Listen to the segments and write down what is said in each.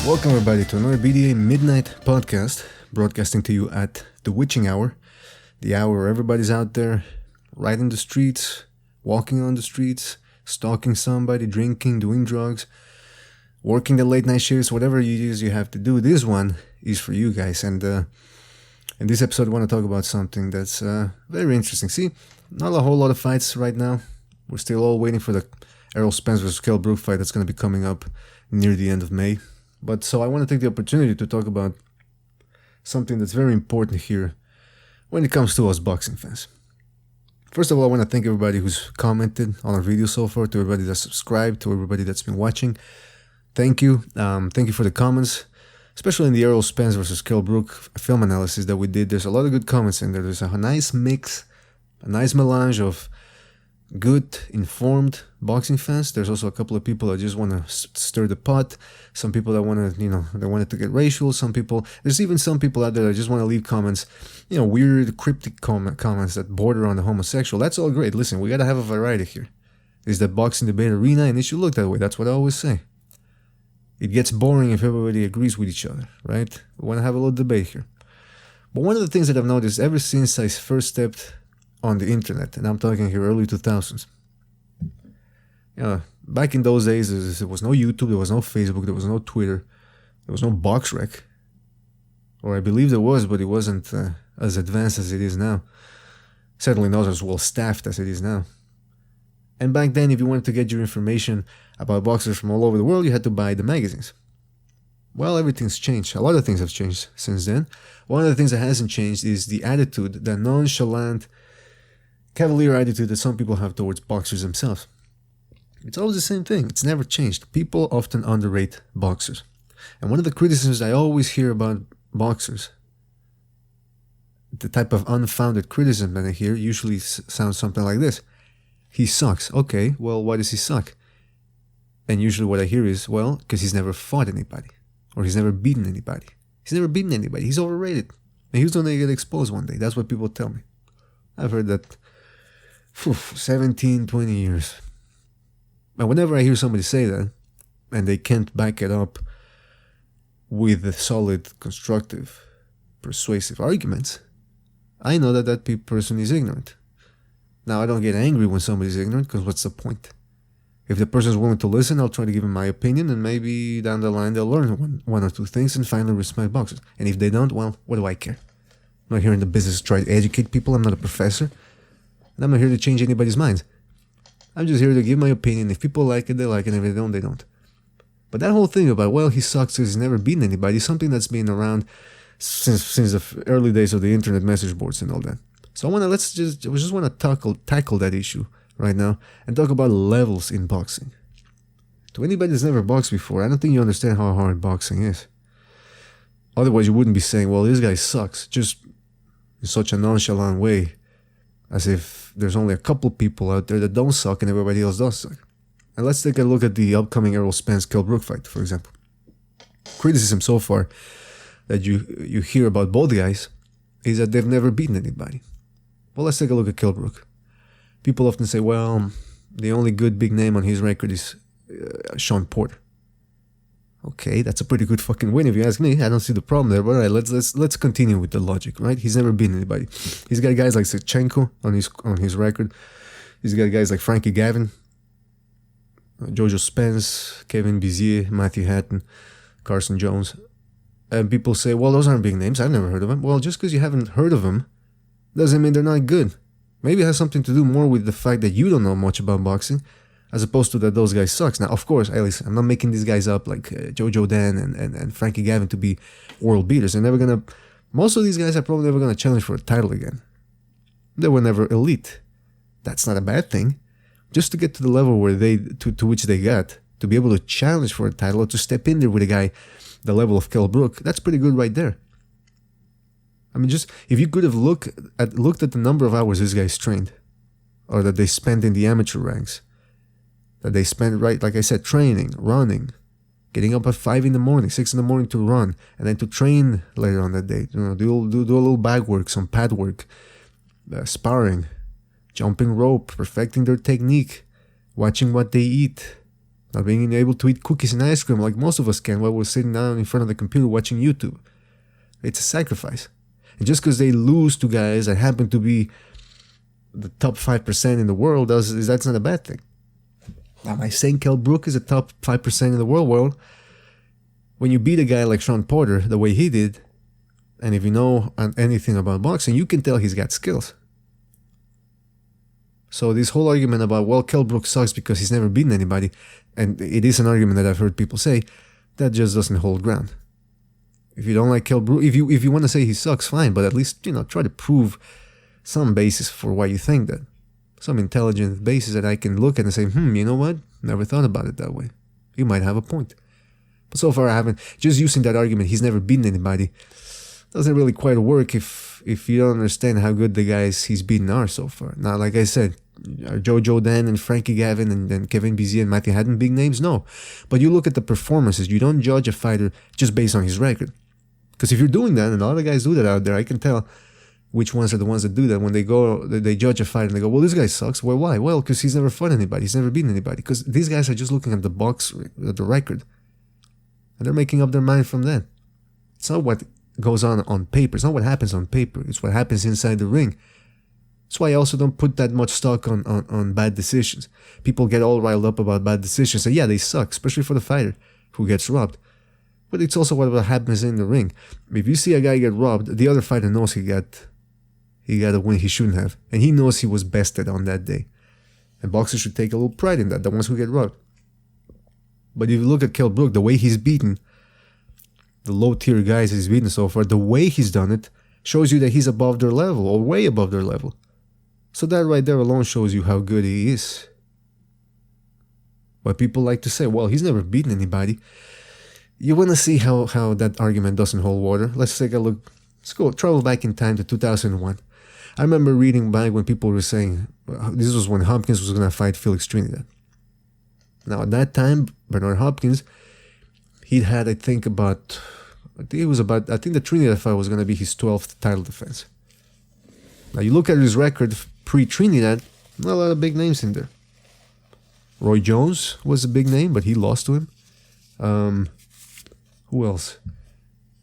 Welcome everybody to another BDA Midnight Podcast, broadcasting to you at the witching hour, the hour where everybody's out there riding the streets, walking on the streets, stalking somebody, drinking, doing drugs, working the late night shifts, whatever you have to do. This one is for you guys, and in this episode I want to talk about something that's very interesting. See, not a whole lot of fights right now. We're still all waiting for the Errol Spence versus Kell Brook fight that's going to be coming up near the end of May. But so I want to take the opportunity to talk about something that's very important here when it comes to us boxing fans. First of all, I want to thank everybody who's commented on our video so far, to everybody that's subscribed, to everybody that's been watching. Thank you. Thank you for the comments, especially in the Errol Spence versus Kell Brook film analysis that we did. There's a lot of good comments in there. There's a nice mix, a nice melange of good, informed boxing fans. There's also a couple of people that just want to stir the pot. Some people that want to, they wanted to get racial. There's even some people out there that just want to leave comments, weird, cryptic comments that border on the homosexual. That's all great. Listen, we got to have a variety here. It's the boxing debate arena, and it should look that way. That's what I always say. It gets boring if everybody agrees with each other, right? We want to have a little debate here. But one of the things that I've noticed ever since I first stepped on the internet, and I'm talking here early 2000s. Back in those days, there was no YouTube, there was no Facebook, there was no Twitter, there was no Boxrec. Or I believe there was, but it wasn't as advanced as it is now. Certainly not as well staffed as it is now. And back then, if you wanted to get your information about boxers from all over the world, you had to buy the magazines. Well, everything's changed. A lot of things have changed since then. One of the things that hasn't changed is the attitude, the nonchalant, cavalier attitude that some people have towards boxers themselves. It's always the same thing. It's never changed. People often underrate boxers. And one of the criticisms I always hear about boxers, the type of unfounded criticism that I hear, usually sounds something like this. He sucks. Okay, well, why does he suck? And usually what I hear is, well, because he's never fought anybody. Or he's never beaten anybody. He's never beaten anybody. He's overrated. And he's going to get exposed one day. That's what people tell me. I've heard that 17, 20 years. And whenever I hear somebody say that, and they can't back it up with solid, constructive, persuasive arguments, I know that that person is ignorant. Now, I don't get angry when somebody's ignorant, because what's the point? If the person is willing to listen, I'll try to give him my opinion, and maybe down the line they'll learn one or two things and finally respect boxers. And if they don't, well, what do I care? I'm not here in the business to try to educate people. I'm not a professor. And I'm not here to change anybody's minds. I'm just here to give my opinion. If people like it, they like it. And if they don't, they don't. But that whole thing about, well, he sucks because he's never beaten anybody, is something that's been around since the early days of the internet message boards and all that. So we just want to tackle that issue right now and talk about levels in boxing. To anybody that's never boxed before, I don't think you understand how hard boxing is. Otherwise, you wouldn't be saying, well, this guy sucks, just in such a nonchalant way, as if there's only a couple people out there that don't suck and everybody else does suck. And let's take a look at the upcoming Errol Spence-Kell Brook fight, for example. Criticism so far that you hear about both guys is that they've never beaten anybody. Well, let's take a look at Kell Brook. People often say, well, the only good big name on his record is Sean Porter. Okay, that's a pretty good fucking win if you ask me. I don't see the problem there, but all right, let's continue with the logic, right? He's never beaten anybody. He's got guys like Sechenko on his record. He's got guys like Frankie Gavin, Jojo Spence, Kevin Bizier, Matthew Hatton, Carson Jones. And people say, well, those aren't big names. I've never heard of them. Well, just because you haven't heard of them doesn't mean they're not good. Maybe it has something to do more with the fact that you don't know much about boxing, as opposed to that those guys sucks. Now, of course, listen, I'm not making these guys up like Jojo Dan and Frankie Gavin to be world beaters. Most of these guys are probably never going to challenge for a title again. They were never elite. That's not a bad thing. Just to get to the level where to which they got, to be able to challenge for a title or to step in there with a guy the level of Kell Brook, that's pretty good right there. I mean, just if you could have looked at the number of hours this guy's trained, or that they spent in the amateur ranks, that they spent, right, like I said, training, running, getting up at 5 in the morning, 6 in the morning to run, and then to train later on that day, do a little bag work, some pad work, sparring, jumping rope, perfecting their technique, watching what they eat, not being able to eat cookies and ice cream like most of us can while we're sitting down in front of the computer watching YouTube. It's a sacrifice. And just because they lose to guys that happen to be the top 5% in the world, that's not a bad thing. Now, am I saying Kell Brook is a top 5% in the world? Well, when you beat a guy like Sean Porter the way he did, and if you know anything about boxing, you can tell he's got skills. So this whole argument about, well, Kell Brook sucks because he's never beaten anybody, and it is an argument that I've heard people say, that just doesn't hold ground. If you don't like Kell Brook, if you want to say he sucks, fine, but at least, try to prove some basis for why you think that. Some intelligent basis that I can look at and say, you know what? Never thought about it that way. You might have a point. But so far I haven't. Just using that argument, he's never beaten anybody, doesn't really quite work if you don't understand how good the guys he's beaten are so far. Now, like I said, Joe Jodan and Frankie Gavin and Kevin Bizier and Matthew Haddon big names? No. But you look at the performances. You don't judge a fighter just based on his record. Because if you're doing that, and a lot of guys do that out there, I can tell which ones are the ones that do that. When they judge a fighter and they go, well, this guy sucks. Well, why? Well, because he's never fought anybody. He's never beaten anybody. Because these guys are just looking at the record. And they're making up their mind from that. It's not what goes on paper. It's not what happens on paper. It's what happens inside the ring. That's why I also don't put that much stock on bad decisions. People get all riled up about bad decisions. And yeah, they suck, especially for the fighter who gets robbed. But it's also what happens in the ring. If you see a guy get robbed, the other fighter knows he got a win he shouldn't have. And he knows he was bested on that day. And boxers should take a little pride in that, the ones who get robbed. But if you look at Kell Brook, the way he's beaten, the low-tier guys he's beaten so far, the way he's done it, shows you that he's above their level, or way above their level. So that right there alone shows you how good he is. But people like to say, well, he's never beaten anybody. You want to see how that argument doesn't hold water? Let's take a look. Let's go travel back in time to 2001. I remember reading back when people were saying, this was when Hopkins was going to fight Felix Trinidad. Now at that time, Bernard Hopkins, he'd had, I think the Trinidad fight was going to be his 12th title defense. Now you look at his record pre-Trinidad, not a lot of big names in there. Roy Jones was a big name, but he lost to him. Who else?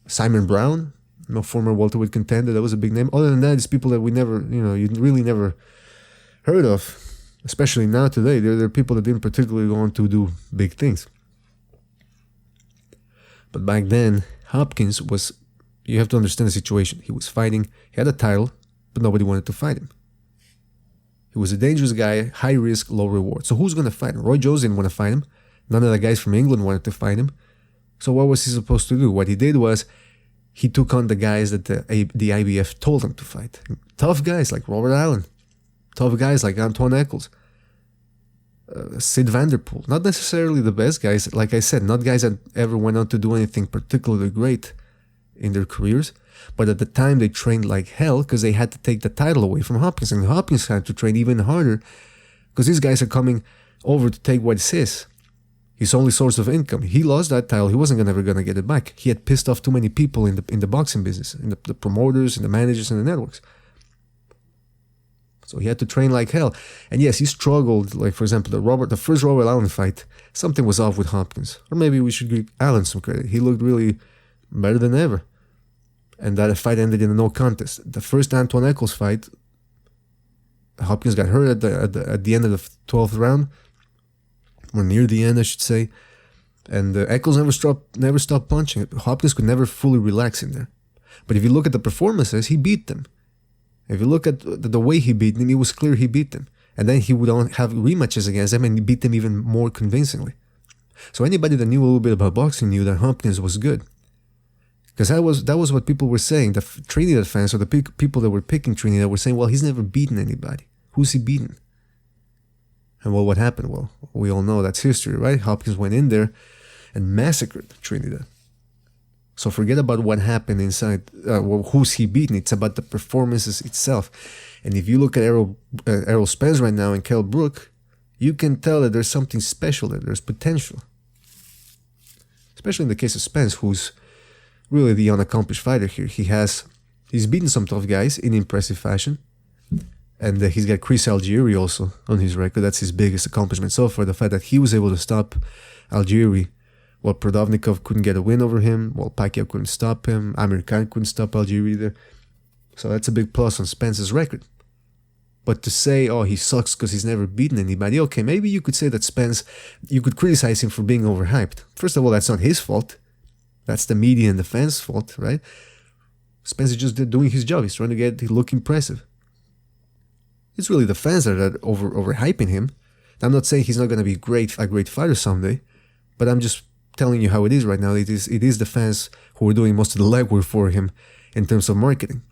Simon Brown, former welterweight contender, that was a big name. Other than that, it's people that we never, you really never heard of. Especially now today, there are people that didn't particularly go on to do big things. But back then, Hopkins was, you have to understand the situation. He was fighting, he had a title, but nobody wanted to fight him. He was a dangerous guy, high risk, low reward. So who's going to fight him? Roy Jones didn't want to fight him. None of the guys from England wanted to fight him. So what was he supposed to do? What he did was, he took on the guys that the IBF told him to fight. Tough guys like Robert Allen. Tough guys like Antoine Eccles. Sid Vanderpool. Not necessarily the best guys. Like I said, not guys that ever went on to do anything particularly great in their careers. But at the time, they trained like hell because they had to take the title away from Hopkins. And Hopkins had to train even harder because these guys are coming over to take what's his only source of income. He lost that title. He wasn't ever going to get it back. He had pissed off too many people in the boxing business, in the promoters, and the managers, and the networks. So he had to train like hell. And yes, he struggled. Like, for example, the first Robert Allen fight, something was off with Hopkins. Or maybe we should give Allen some credit. He looked really better than ever. And that fight ended in a no contest. The first Antoine Eccles fight, Hopkins got hurt at the end of the 12th round. Or near the end, I should say. And Eccles never stopped punching. Hopkins could never fully relax in there. But if you look at the performances, he beat them. If you look at the way he beat them, it was clear he beat them. And then he would have rematches against them and he beat them even more convincingly. So anybody that knew a little bit about boxing knew that Hopkins was good. Because that was what people were saying. The Trinidad fans, or the people that were picking Trinidad, were saying, well, he's never beaten anybody. Who's he beaten? And well, what happened? Well, we all know that's history, right? Hopkins went in there and massacred Trinidad. So forget about what happened inside, who's he beaten. It's about the performances itself. And if you look at Errol Spence right now and Kell Brook, you can tell that there's something special there. There's potential. Especially in the case of Spence, who's really the unaccomplished fighter here. He's beaten some tough guys in impressive fashion. And he's got Chris Algieri also on his record. That's his biggest accomplishment so far. The fact that he was able to stop Algieri while Prodovnikov couldn't get a win over him, while Pacquiao couldn't stop him, Amir Khan couldn't stop Algieri either. So that's a big plus on Spence's record. But to say, oh, he sucks because he's never beaten anybody, okay, maybe you could say that Spence, you could criticize him for being overhyped. First of all, that's not his fault. That's the media and the fans' fault, right? Spence is just doing his job. He's trying to look impressive. It's really the fans that are overhyping him. I'm not saying he's not going to be a great fighter someday, but I'm just telling you how it is right now. It is the fans who are doing most of the legwork for him in terms of marketing.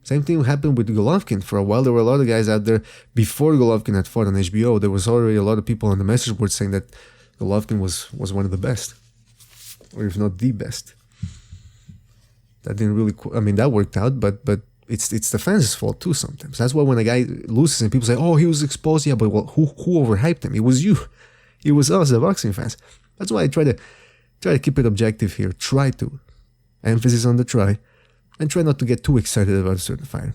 Same thing happened with Golovkin. For a while, there were a lot of guys out there. Before Golovkin had fought on HBO, there was already a lot of people on the message board saying that Golovkin was one of the best, or if not the best. That didn't really. That worked out, but it's the fans' fault too sometimes. That's why when a guy loses and people say, "Oh, he was exposed," yeah, but who overhyped him? It was you. It was us, the boxing fans. That's why I try to keep it objective here. Try to, emphasis on the try. And try not to get too excited about a certain fighter.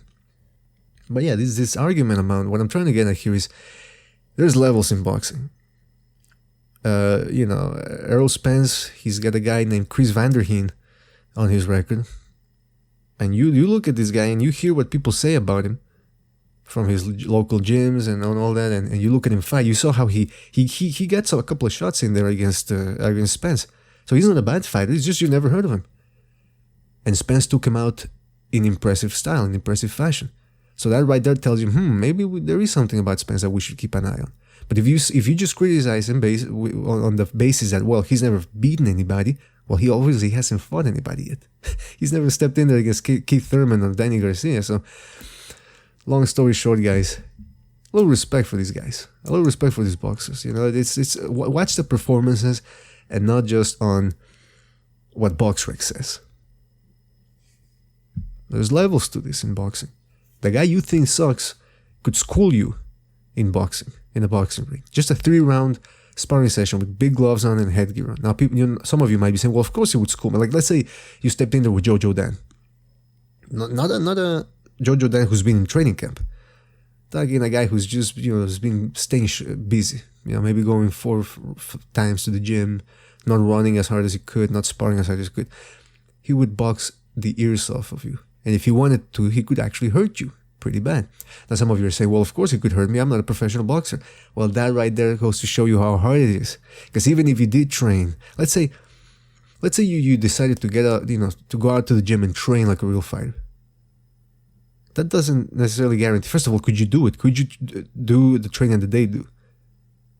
But yeah, this argument about what I'm trying to get at here is there's levels in boxing. Errol Spence, he's got a guy named Chris Vanderheen on his record. And you look at this guy and you hear what people say about him from his local gyms and all that, and you look at him fight. You saw how he gets a couple of shots in there against Spence. So he's not a bad fighter. It's just you never heard of him. And Spence took him out in impressive style, in impressive fashion. So that right there tells you, maybe there is something about Spence that we should keep an eye on. But if you just criticize him on the basis that, well, he's never beaten anybody, well, he obviously hasn't fought anybody yet. He's never stepped in there against Keith Thurman or Danny Garcia. So, long story short, guys, a little respect for these guys, a little respect for these boxers. It's watch the performances and not just on what Boxrec says. There's levels to this in boxing. The guy you think sucks could school you in boxing, in a boxing ring. Just a 3-round sparring session with big gloves on and headgear on. Now, people, some of you might be saying, well, of course he would school me. Like, let's say you stepped in there with Jojo Dan. Not a Jojo Dan who's been in training camp. Again, a guy who's just, has been staying busy. Maybe going 4 times to the gym, not running as hard as he could, not sparring as hard as he could. He would box the ears off of you. And if he wanted to, he could actually hurt you pretty bad. Now, some of you are saying, well, of course he could hurt me. I'm not a professional boxer. Well, that right there goes to show you how hard it is. Because even if you did train, let's say you decided to get out, to go out to the gym and train like a real fighter. That doesn't necessarily guarantee. First of all, could you do it? Could you do the training that they do?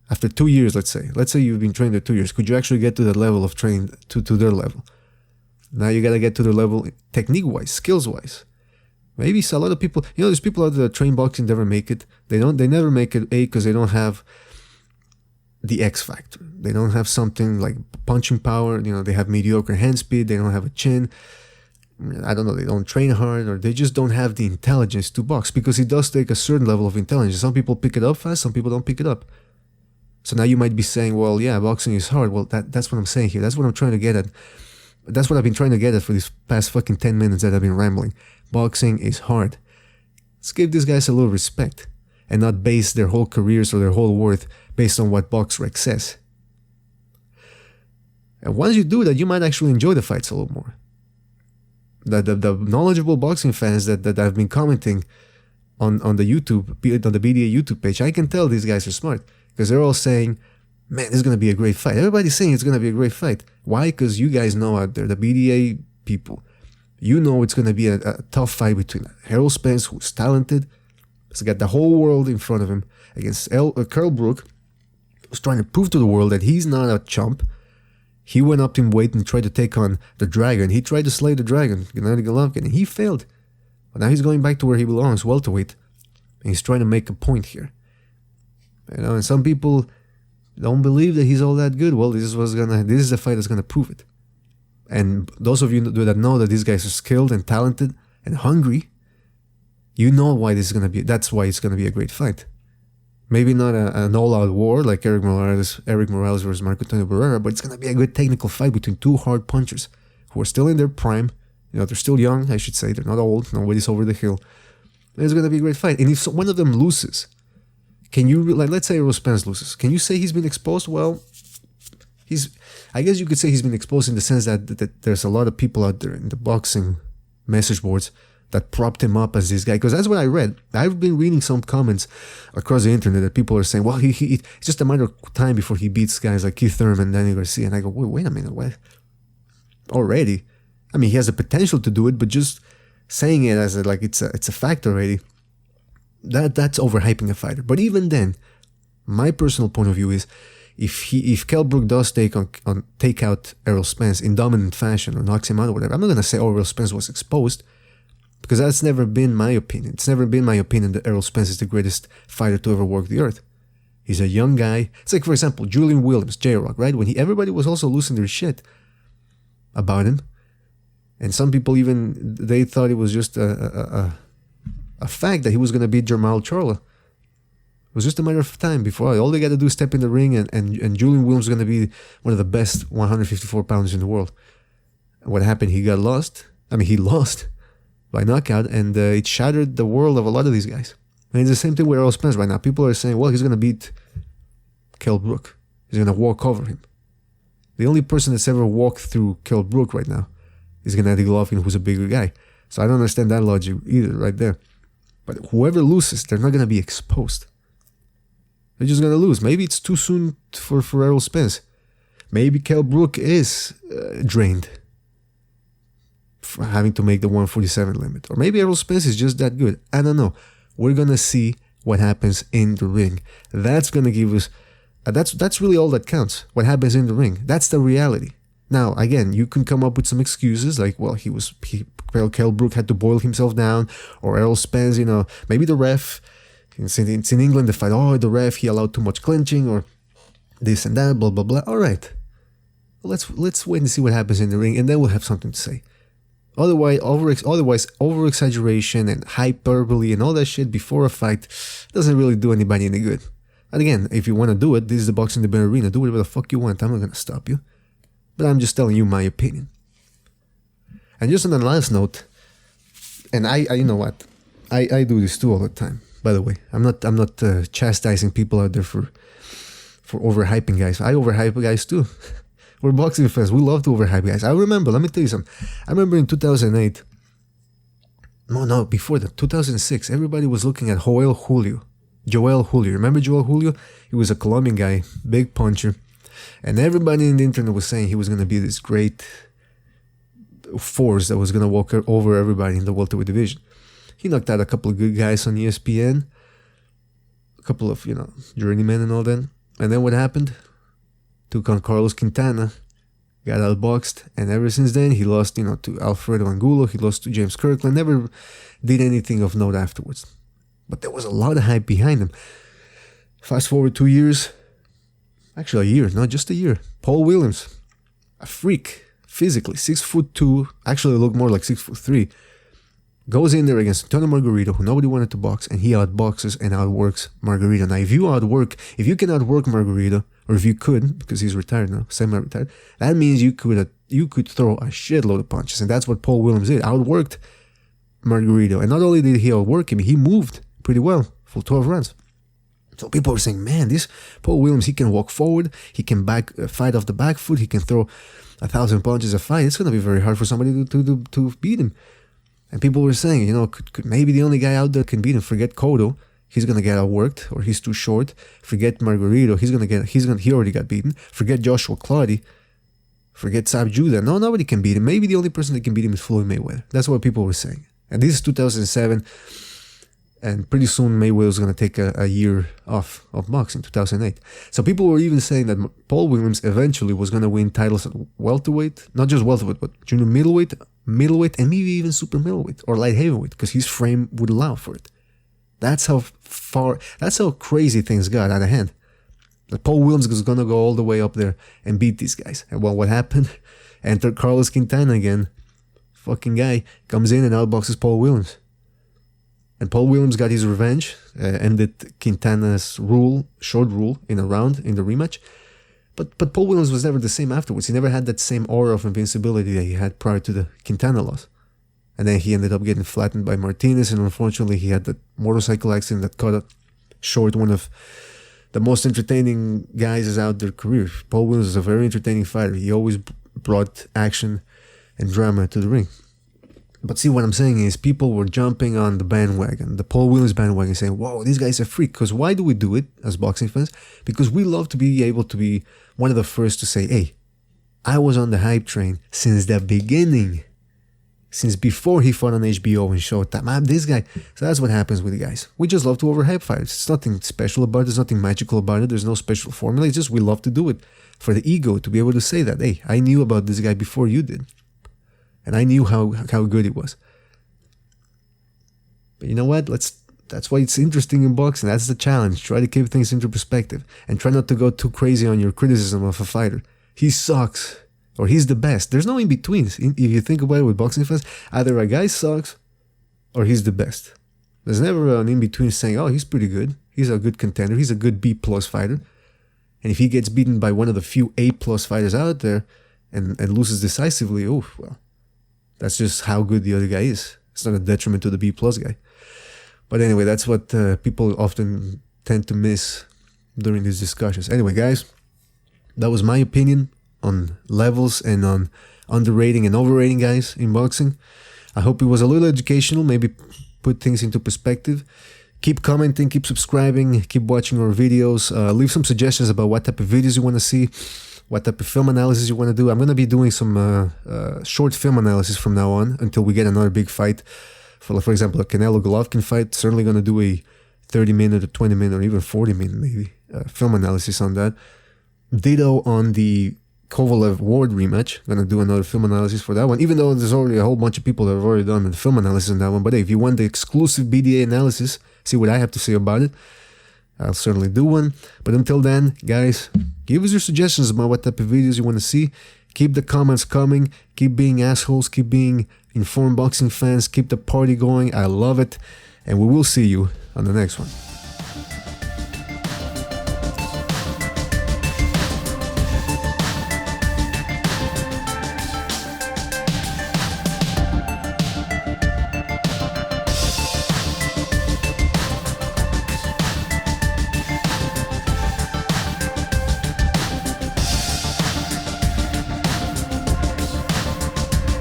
After 2 years, let's say you've been trained for 2 years, could you actually get to that level of training, to their level? Now you gotta get to their level technique-wise, skills-wise. Maybe a lot of people, there's people out there that train boxing, never make it. They never make it, because they don't have the X factor. They don't have something like punching power. They have mediocre hand speed. They don't have a chin. I don't know. They don't train hard, or they just don't have the intelligence to box, because it does take a certain level of intelligence. Some people pick it up fast. Some people don't pick it up. So now you might be saying, well, yeah, boxing is hard. Well, that's what I'm saying here. That's what I'm trying to get at. That's what I've been trying to get at for these past fucking 10 minutes that I've been rambling. Boxing is hard. Let's give these guys a little respect and not base their whole careers or their whole worth based on what Boxrec says. And once you do that, you might actually enjoy the fights a little more. The knowledgeable boxing fans that I've been commenting on the BDA YouTube page, I can tell these guys are smart, because they're all saying, man, this is going to be a great fight. Everybody's saying it's going to be a great fight. Why? Because you guys know out there, the BDA people, it's going to be a tough fight between Errol Spence, who's talented, he's got the whole world in front of him, against Kell Brook, who's trying to prove to the world that he's not a chump. He went up in weight and tried to take on the Dragon. He tried to slay the Dragon, Gennady Golovkin, and he failed. But now he's going back to where he belongs, welterweight, and he's trying to make a point here. And some people don't believe that he's all that good. Well, this is the fight that's gonna prove it. And those of you that know that these guys are skilled and talented and hungry, you know why this is gonna be. That's why it's gonna be a great fight. Maybe not an all-out war like Eric Morales versus Marco Antonio Barrera, but it's gonna be a good technical fight between two hard punchers who are still in their prime. They're still young, I should say. They're not old. Nobody's over the hill. And it's going to be a great fight. And if one of them loses, can you, like, let's say Errol Spence loses, can you say he's been exposed? Well, I guess you could say he's been exposed in the sense that there's a lot of people out there in the boxing message boards that propped him up as this guy. Because that's what I read. I've been reading some comments across the internet that people are saying, well, it's just a matter of time before he beats guys like Keith Thurman and Danny Garcia. And I go, wait a minute, what? Already? I mean, he has the potential to do it, but just saying it as it's a fact already, that's overhyping a fighter. But even then, my personal point of view is, if Kell Brook does take out Errol Spence in dominant fashion or knocks him out or whatever, I'm not going to say, Errol Spence was exposed, because that's never been my opinion. It's never been my opinion that Errol Spence is the greatest fighter to ever walk the earth. He's a young guy. It's like, for example, Julian Williams, J-Rock, right? When everybody was also losing their shit about him. And some people even, they thought it was just a fact that he was going to beat Jermall Charlo. It was just a matter of time before all they got to do is step in the ring, and Julian Williams was going to be one of the best 154 pounders in the world. And what happened? He lost by knockout, and it shattered the world of a lot of these guys. And it's the same thing with Errol Spence right now. People are saying, well, he's going to beat Kell Brook. He's going to walk over him. The only person that's ever walked through Kell Brook right now is Gennady Golovkin, who's a bigger guy. So I don't understand that logic either right there. But whoever loses, they're not going to be exposed. They're just going to lose. Maybe it's too soon for Errol Spence. Maybe Kell Brook is drained for having to make the 147 limit. Or maybe Errol Spence is just that good. I don't know. We're going to see what happens in the ring. That's going to give us... that's really all that counts. What happens in the ring. That's the reality. Now, again, you can come up with some excuses like, well, Kell Brook had to boil himself down, or Errol Spence, maybe the ref... It's in England, they fight, the ref, he allowed too much clinching, or this and that, blah, blah, blah. All right. Let's wait and see what happens in the ring, and then we'll have something to say. Otherwise, over-exaggeration and hyperbole and all that shit before a fight doesn't really do anybody any good. And again, if you want to do it, this is the Boxing Debate Arena. Do whatever the fuck you want. I'm not going to stop you. But I'm just telling you my opinion. And just on the last note, and I you know what? I do this too all the time. By the way, I'm not chastising people out there for overhyping guys. I overhype guys too. We're boxing fans. We love to overhype guys. I remember, let me tell you something. I remember in 2008, before that, 2006, everybody was looking at Joel Julio. Remember Joel Julio? He was a Colombian guy, big puncher. And everybody in the internet was saying he was going to be this great force that was going to walk over everybody in the welterweight division. He knocked out a couple of good guys on ESPN, a couple of, journeymen and all that. And then what happened? Took on Carlos Quintana, got outboxed, and ever since then he lost, to Alfredo Angulo, he lost to James Kirkland, never did anything of note afterwards. But there was a lot of hype behind him. Fast forward 2 years, actually a year, not just a year. Paul Williams, a freak, physically, 6'2", actually looked more like 6'3", goes in there against Antonio Margarito, who nobody wanted to box, and he outboxes and outworks Margarito. Now, if you can outwork Margarito, or if you could, because he's retired now, semi-retired, that means you could throw a shitload of punches, and that's what Paul Williams did. Outworked Margarito, and not only did he outwork him, he moved pretty well for 12 rounds. So people were saying, man, this Paul Williams, he can walk forward, he can fight off the back foot, he can throw 1,000 punches a fight. It's going to be very hard for somebody to beat him. And people were saying, could maybe the only guy out there can beat him. Forget Cotto, he's gonna get outworked, or he's too short. Forget Margarito, he already got beaten. Forget Joshua Clottey. Forget Saab Judah. No, nobody can beat him. Maybe the only person that can beat him is Floyd Mayweather. That's what people were saying. And this is 2007, and pretty soon Mayweather's gonna take a year off of boxing, 2008. So people were even saying that Paul Williams eventually was gonna win titles at welterweight, not just welterweight, but junior middleweight, and maybe even super middleweight or light heavyweight, because his frame would allow for it. That's how crazy things got out of hand. That Paul Williams was gonna go all the way up there and beat these guys. And well, what happened? Enter Carlos Quintana again. Fucking guy comes in and outboxes Paul Williams. And Paul Williams got his revenge, ended Quintana's short rule in a round in the rematch. But Paul Williams was never the same afterwards. He never had that same aura of invincibility that he had prior to the Quintana loss. And then he ended up getting flattened by Martinez, and unfortunately he had that motorcycle accident that cut short one of the most entertaining guys out their career. Paul Williams is a very entertaining fighter. He always brought action and drama to the ring. But see, what I'm saying is people were jumping on the bandwagon, the Paul Williams bandwagon, saying, whoa, this guy's a freak. Because why do we do it as boxing fans? Because we love to be able to be one of the first to say, hey, I was on the hype train since the beginning. Since before he fought on HBO and Showtime. I'm this guy. So that's what happens with the guys. We just love to overhype fights. It's nothing special about it. There's nothing magical about it. There's no special formula. It's just we love to do it for the ego, to be able to say that, hey, I knew about this guy before you did. And I knew how good he was. But you know what? That's why it's interesting in boxing. That's the challenge. Try to keep things into perspective. And try not to go too crazy on your criticism of a fighter. He sucks. Or he's the best. There's no in-betweens. If you think about it with boxing fans, either a guy sucks or he's the best. There's never an in-between saying, oh, he's pretty good. He's a good contender. He's a good B-plus fighter. And if he gets beaten by one of the few A-plus fighters out there and loses decisively, oh, well, that's just how good the other guy is. It's not a detriment to the B-plus guy. But anyway, that's what people often tend to miss during these discussions. Anyway, guys, that was my opinion on levels and on underrating and overrating guys in boxing. I hope it was a little educational, maybe put things into perspective. Keep commenting, keep subscribing, keep watching our videos. Leave some suggestions about what type of videos you want to see, what type of film analysis you want to do. I'm going to be doing some short film analysis from now on until we get another big fight. For example, a Canelo-Golovkin fight. Certainly going to do a 30-minute or 20-minute or even 40-minute maybe film analysis on that. Ditto on the Kovalev-Ward rematch. Going to do another film analysis for that one, even though there's already a whole bunch of people that have already done the film analysis on that one. But hey, if you want the exclusive BDA analysis, see what I have to say about it, I'll certainly do one. But until then, guys, give us your suggestions about what type of videos you want to see. Keep the comments coming. Keep being assholes. Keep being informed boxing fans. Keep the party going. I love it. And we will see you on the next one.